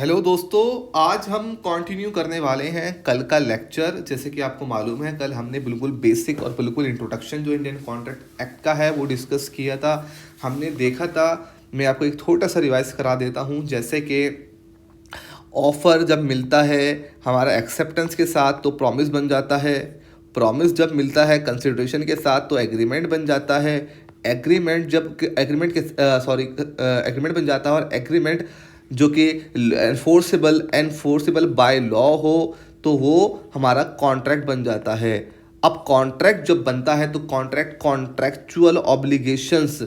Hello दोस्तों, आज हम कंटिन्यू करने वाले हैं कल का लेक्चर। जैसे कि आपको मालूम है, कल हमने बिल्कुल बेसिक और बिल्कुल इंट्रोडक्शन जो इंडियन कॉन्ट्रैक्ट एक्ट का है वो डिस्कस किया था। हमने देखा था, मैं आपको एक छोटा सा रिवाइज करा देता हूँ। जैसे कि ऑफ़र जब मिलता है हमारा एक्सेप्टेंस के साथ तो प्रॉमिस बन जाता है। प्रॉमिस जब मिलता है कंसिडरेशन के साथ तो एग्रीमेंट बन जाता है। एग्रीमेंट जब एग्रीमेंट बन जाता है, और एग्रीमेंट जो कि एनफोर्सेबल बाय लॉ हो तो वो हमारा कॉन्ट्रैक्ट बन जाता है। अब कॉन्ट्रैक्ट जब बनता है तो कॉन्ट्रैक्चुअल ऑब्लिगेशंस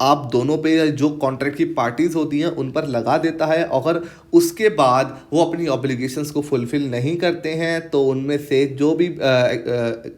आप दोनों पे, या जो कॉन्ट्रैक्ट की पार्टीज होती हैं उन पर लगा देता है। अगर उसके बाद वो अपनी ऑब्लिगेशंस को फुलफिल नहीं करते हैं तो उनमें से जो भी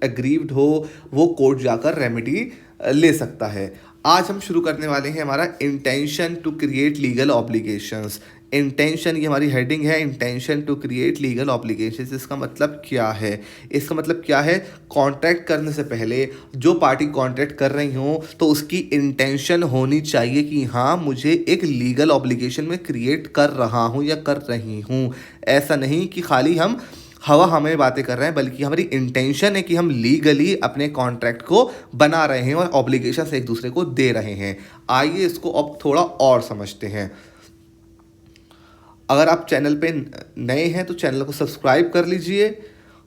एग्रीव्ड हो वो कोर्ट जाकर रेमेडी ले सकता है। आज हम शुरू करने वाले हैं हमारा intention to create legal obligations. Intention, ये हमारी हेडिंग है, intention to create legal obligations. इसका मतलब क्या है? इसका मतलब क्या है, कॉन्ट्रैक्ट करने से पहले जो पार्टी कॉन्ट्रैक्ट कर रही हो तो उसकी इंटेंशन होनी चाहिए कि हाँ, मुझे एक लीगल ऑब्लिगेशन में क्रिएट कर रहा हूँ या कर रही हूँ। ऐसा नहीं कि खाली हम हवा हमें बातें कर रहे हैं, बल्कि हमारी इंटेंशन है कि हम लीगली अपने कॉन्ट्रैक्ट को बना रहे हैं और ऑब्लिगेशन से एक दूसरे को दे रहे हैं। आइए इसको अब थोड़ा और समझते हैं। अगर आप चैनल पे नए हैं तो चैनल को सब्सक्राइब कर लीजिए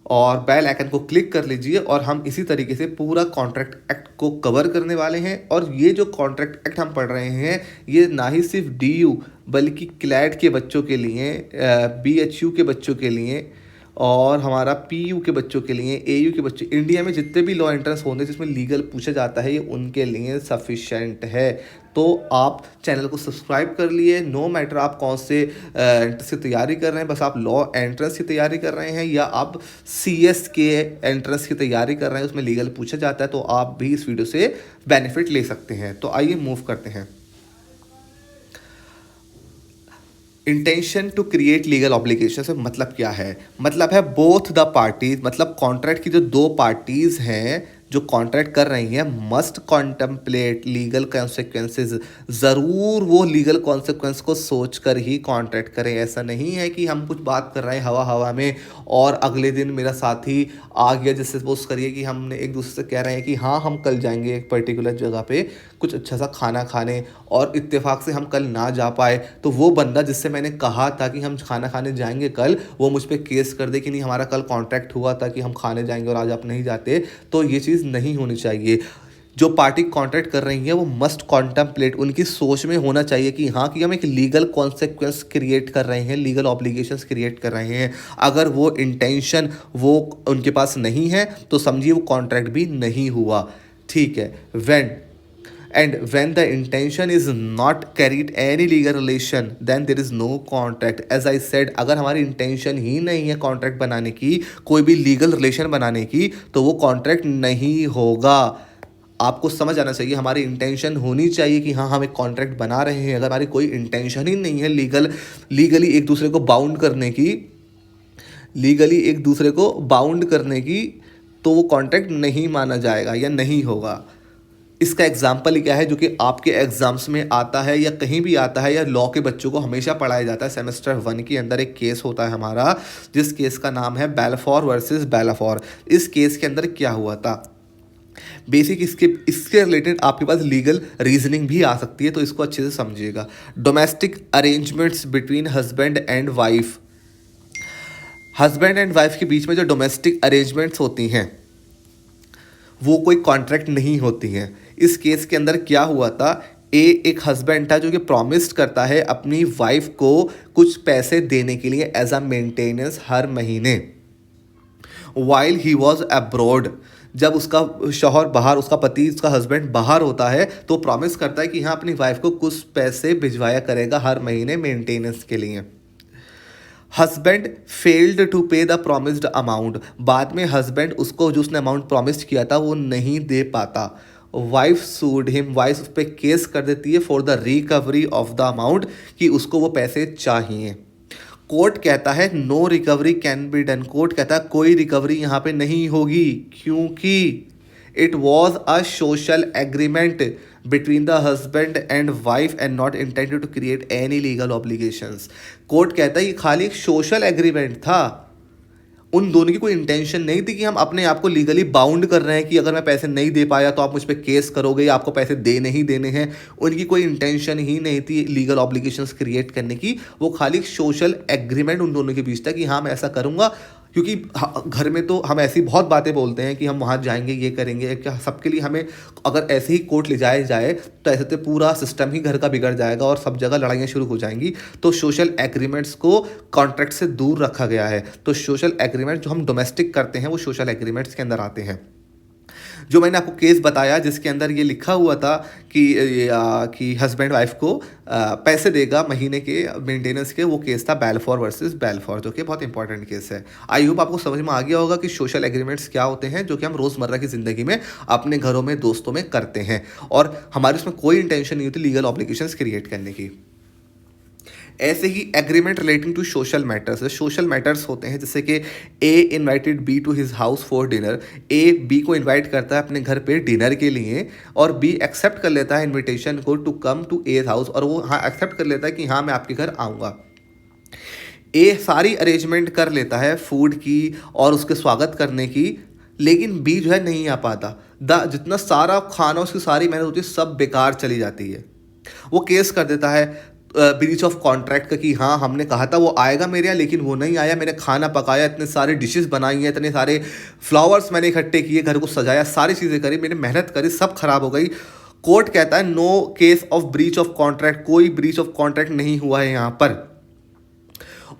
और बेल आइकन को क्लिक कर लीजिए, और हम इसी तरीके से पूरा कॉन्ट्रैक्ट एक्ट को कवर करने वाले हैं। और ये जो कॉन्ट्रैक्ट एक्ट हम पढ़ रहे हैं ये ना ही सिर्फ डीयू बल्कि क्लैट के बच्चों के लिए, बीएचयू के बच्चों के लिए, और हमारा पीयू के बच्चों के लिए, एयू के बच्चे, इंडिया में जितने भी लॉ एंट्रेंस होंगे जिसमें लीगल पूछा जाता है, ये उनके लिए सफिशेंट है। तो आप चैनल को सब्सक्राइब कर लिए, नो मैटर आप कौन से एंट्रेंस की तैयारी कर रहे हैं, बस आप लॉ एंट्रेंस की तैयारी कर रहे हैं या आप सीएस के एंट्रेंस की तैयारी कर रहे हैं, उसमें लीगल पूछा जाता है, तो आप भी इस वीडियो से बेनिफिट ले सकते हैं। तो आइए मूव करते हैं। Intention to create legal obligation से मतलब क्या है? मतलब है बोथ द पार्टीज, मतलब कॉन्ट्रैक्ट की जो दो पार्टीज हैं जो कॉन्ट्रैक्ट कर रही हैं मस्ट कॉन्टेम्पलेट लीगल कॉन्सिक्वेंसेज। ज़रूर वो लीगल कॉन्सिक्वेंस को सोच कर ही कॉन्ट्रैक्ट करें। ऐसा नहीं है कि हम कुछ बात कर रहे हैं हवा हवा में और अगले दिन मेरा साथी आ गया, जैसे सपोज करिए कि हमने एक दूसरे से कह रहे हैं कि हाँ हम कल जाएंगे एक पर्टिकुलर जगह पे कुछ अच्छा सा खाना खाने, और इत्तेफाक से हम कल ना जा पाए, तो वो बंदा जिससे मैंने कहा था कि हम खाना खाने जाएंगे कल, वो मुझ पर केस कर दे कि नहीं हमारा कल कॉन्ट्रैक्ट हुआ था कि हम खाने जाएंगे और आज आप नहीं जाते। तो ये चीज़ नहीं होनी चाहिए। जो पार्टी कॉन्ट्रैक्ट कर रही है वो मस्ट कॉन्टेम्पलेट, उनकी सोच में होना चाहिए कि हाँ, कि हम एक लीगल कॉन्सिक्वेंस क्रिएट कर रहे हैं, लीगल ऑब्लिगेशंस क्रिएट कर रहे हैं। अगर वो इंटेंशन वो उनके पास नहीं है तो समझिए वो कॉन्ट्रैक्ट भी नहीं हुआ। ठीक है। when the intention is not carried any legal relation then there is no contract. as I said, अगर हमारी इंटेंशन ही नहीं है कॉन्ट्रैक्ट बनाने की, कोई भी लीगल रिलेशन बनाने की, तो वो कॉन्ट्रैक्ट नहीं होगा। आपको समझ आना चाहिए, हमारी इंटेंशन होनी चाहिए कि हाँ हम एक कॉन्ट्रैक्ट बना रहे हैं। अगर हमारी कोई इंटेंशन ही नहीं है लीगली एक दूसरे को बाउंड करने की, तो वो कॉन्ट्रैक्ट नहीं माना जाएगा या नहीं होगा। इसका एग्जाम्पल ही क्या है जो कि आपके एग्जाम्स में आता है या कहीं भी आता है, या लॉ के बच्चों को हमेशा पढ़ाया जाता है। सेमेस्टर 1 के अंदर एक केस होता है हमारा, जिस केस का नाम है बेलाफोर वर्सेस बेलाफोर। इस केस के अंदर क्या हुआ था बेसिक, इसके रिलेटेड आपके पास लीगल रीजनिंग भी आ सकती है, तो इसको अच्छे से समझिएगा। Domestic arrangements between husband and wife के बीच में जो डोमेस्टिक अरेंजमेंट्स होती हैं वो कोई कॉन्ट्रैक्ट नहीं होती हैं। इस केस के अंदर क्या हुआ था, एक हस्बैंड था जो कि प्रॉमिस करता है अपनी वाइफ को कुछ पैसे देने के लिए एज अ मेंटेनेंस हर महीने, वाइल ही वॉज अब्रॉड। जब उसका शौहर बाहर, उसका पति, उसका हस्बैंड बाहर होता है तो प्रॉमिस करता है कि हाँ अपनी वाइफ को कुछ पैसे भिजवाया करेगा हर महीने मेंटेनेंस के लिए। हस्बैंड फेल्ड टू पे द प्रॉमिस्ड अमाउंट, बाद में हस्बैंड उसको जो उसने अमाउंट प्रॉमिस किया था वो नहीं दे पाता। वाइफ सूड हिम, वाइफ उस पर केस कर देती है for the recovery of the amount, कि उसको वो पैसे चाहिए। कोर्ट कहता है no recovery can be done, court कहता है कोई रिकवरी यहाँ पे नहीं होगी, क्योंकि it was a social agreement between the husband and wife and not intended to create any legal obligations. Court कहता है ये खाली एक सोशल एग्रीमेंट था, उन दोनों की कोई इंटेंशन नहीं थी कि हम अपने आप को लीगली बाउंड कर रहे हैं कि अगर मैं पैसे नहीं दे पाया तो आप मुझ पर केस करोगे या आपको पैसे देने ही देने हैं। उनकी कोई इंटेंशन ही नहीं थी लीगल ऑब्लिगेशंस क्रिएट करने की, वो खाली सोशल एग्रीमेंट उन दोनों के बीच था कि हाँ मैं ऐसा करूँगा। क्योंकि घर में तो हम ऐसी बहुत बातें बोलते हैं कि हम वहाँ जाएंगे, ये करेंगे, क्या सबके लिए हमें अगर ऐसे ही कोर्ट ले जाया जाए तो ऐसे तो पूरा सिस्टम ही घर का बिगड़ जाएगा और सब जगह लड़ाइयाँ शुरू हो जाएंगी। तो सोशल एग्रीमेंट्स को कॉन्ट्रैक्ट से दूर रखा गया है। तो सोशल एग्रीमेंट जो हम डोमेस्टिक करते हैं वो सोशल एग्रीमेंट्स के अंदर आते हैं। जो मैंने आपको केस बताया जिसके अंदर ये लिखा हुआ था कि हस्बैंड वाइफ को पैसे देगा महीने के मेंटेनेंस के, वो केस था बेलफोर वर्सेस बेलफोर, जो कि बहुत इंपॉर्टेंट केस है। आई होप आपको समझ में आ गया होगा कि सोशल एग्रीमेंट्स क्या होते हैं जो कि हम रोज़मर्रा की ज़िंदगी में अपने घरों में, दोस्तों में करते हैं, और हमारी उसमें कोई इंटेंशन नहीं होती लीगल ऑब्लिगेशंस क्रिएट करने की। ऐसे ही agreement relating to social matters, social matters होते हैं जैसे कि A invited B to his house for dinner, A B को इनवाइट करता है अपने घर पे डिनर के लिए और बी एक्सेप्ट कर लेता है इनविटेशन को to come to a house, और वो हाँ एक्सेप्ट कर लेता है कि हाँ मैं आपके घर आऊँगा। ए सारी अरेंजमेंट कर लेता है फूड की और उसके स्वागत करने की, लेकिन बी जो है नहीं आ पाता। जितना सारा खाना उसकी सारी मेहनत होती है सब बेकार चली जाती है। वो केस कर देता है ब्रीच ऑफ कॉन्ट्रैक्ट का कि हाँ हमने कहा था वो आएगा मेरे यहाँ लेकिन वो नहीं आया, मैंने खाना पकाया, इतने सारे डिशेस बनाई हैं, इतने सारे फ्लावर्स मैंने इकट्ठे किए, घर को सजाया, सारी चीज़ें करी, मैंने मेहनत करी, सब खराब हो गई। कोर्ट कहता है no case of breach of contract, कोई ब्रीच ऑफ कॉन्ट्रैक्ट नहीं हुआ है यहाँ पर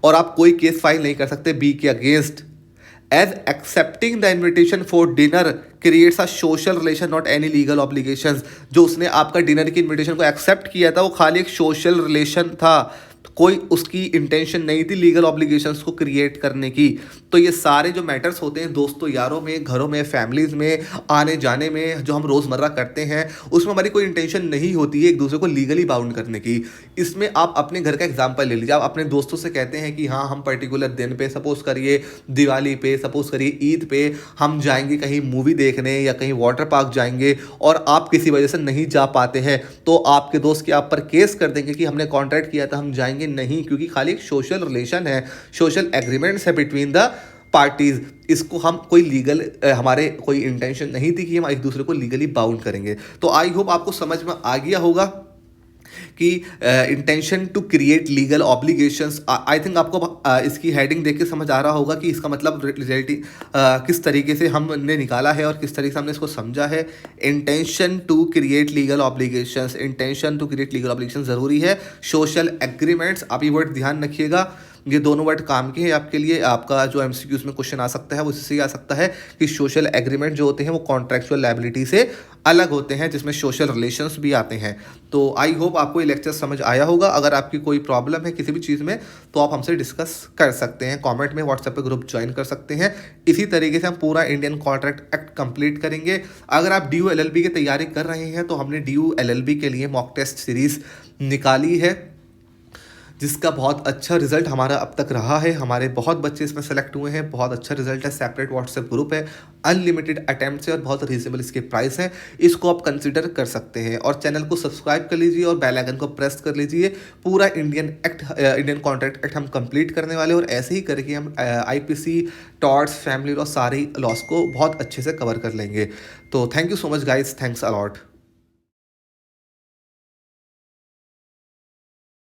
और आप कोई केस फाइल नहीं कर सकते बी के against. As accepting the invitation for dinner creates a social relation not any legal obligations, जो उसने आपका डिनर की इन्विटेशन को एक्सेप्ट किया था वो खाली एक सोशल रिलेशन था, कोई उसकी इंटेंशन नहीं थी लीगल ऑब्लिगेशंस को क्रिएट करने की। तो ये सारे जो मैटर्स होते हैं दोस्तों, यारों में, घरों में, फैमिलीज़ में, आने जाने में, जो हम रोज़मर्रा करते हैं उसमें हमारी कोई इंटेंशन नहीं होती है एक दूसरे को लीगली बाउंड करने की। इसमें आप अपने घर का एग्जांपल ले लीजिए, आप अपने दोस्तों से कहते हैं कि हाँ हम पर्टिकुलर दिन पे, सपोज़ करिए दिवाली पे, सपोज़ करिए ईद पे हम जाएंगे कहीं मूवी देखने या कहीं वाटर पार्क जाएंगे और आप किसी वजह से नहीं जा पाते हैं तो आपके दोस्त के आप पर केस कर देंगे कि हमने कॉन्ट्रैक्ट किया था हम जाएंगे नहीं, क्योंकि खाली एक सोशल रिलेशन है, सोशल एग्रीमेंट्स है बिटवीन द पार्टीज। इसको हम कोई लीगल हमारे कोई इंटेंशन नहीं थी कि हम एक दूसरे को लीगली बाउंड करेंगे। तो आई होप आपको समझ में आ गया होगा कि intention to create legal obligations. I think आपको इसकी हेडिंग देख के समझ आ रहा होगा कि इसका मतलब रियलिटी किस तरीके से हमने निकाला है और किस तरीके से हमने इसको समझा है। Intention to create legal obligations, intention to create legal obligation ज़रूरी है। सोशल एग्रीमेंट्स, आप ये वर्ड ध्यान रखिएगा, ये दोनों वर्ड काम के हैं आपके लिए। आपका जो एमसीक्यूज में क्वेश्चन आ सकता है वो इससे ही आ सकता है कि सोशल एग्रीमेंट जो होते हैं वो कॉन्ट्रैक्चुअल लायबिलिटी से अलग होते हैं, जिसमें सोशल रिलेशंस भी आते हैं। तो आई होप आपको ये लेक्चर समझ आया होगा। अगर आपकी कोई प्रॉब्लम है किसी भी चीज़ में तो आप हमसे डिस्कस कर सकते हैं, कमेंट में, व्हाट्सएप पे ग्रुप ज्वाइन कर सकते हैं। इसी तरीके से हम पूरा इंडियन कॉन्ट्रैक्ट एक्ट कंप्लीट करेंगे। अगर आप DU LLB की तैयारी कर रहे हैं तो हमने DU LLB के लिए मॉक टेस्ट सीरीज़ निकाली है जिसका बहुत अच्छा रिजल्ट हमारा अब तक रहा है। हमारे बहुत बच्चे इसमें सेलेक्ट हुए हैं, बहुत अच्छा रिजल्ट है। सेपरेट व्हाट्सएप ग्रुप है, अनलिमिटेड अटैम्प्ट है और बहुत रीजनेबल इसके प्राइस हैं। इसको आप कंसिडर कर सकते हैं और चैनल को सब्सक्राइब कर लीजिए और बेल आइकन को प्रेस कर लीजिए। पूरा इंडियन कॉन्ट्रैक्ट एक्ट हम कंप्लीट करने वाले और ऐसे ही करके हम IPC, टॉर्ट्स, फैमिली लॉ, सारी लॉस को बहुत अच्छे से कवर कर लेंगे। तो thank you so much guys, thanks a lot.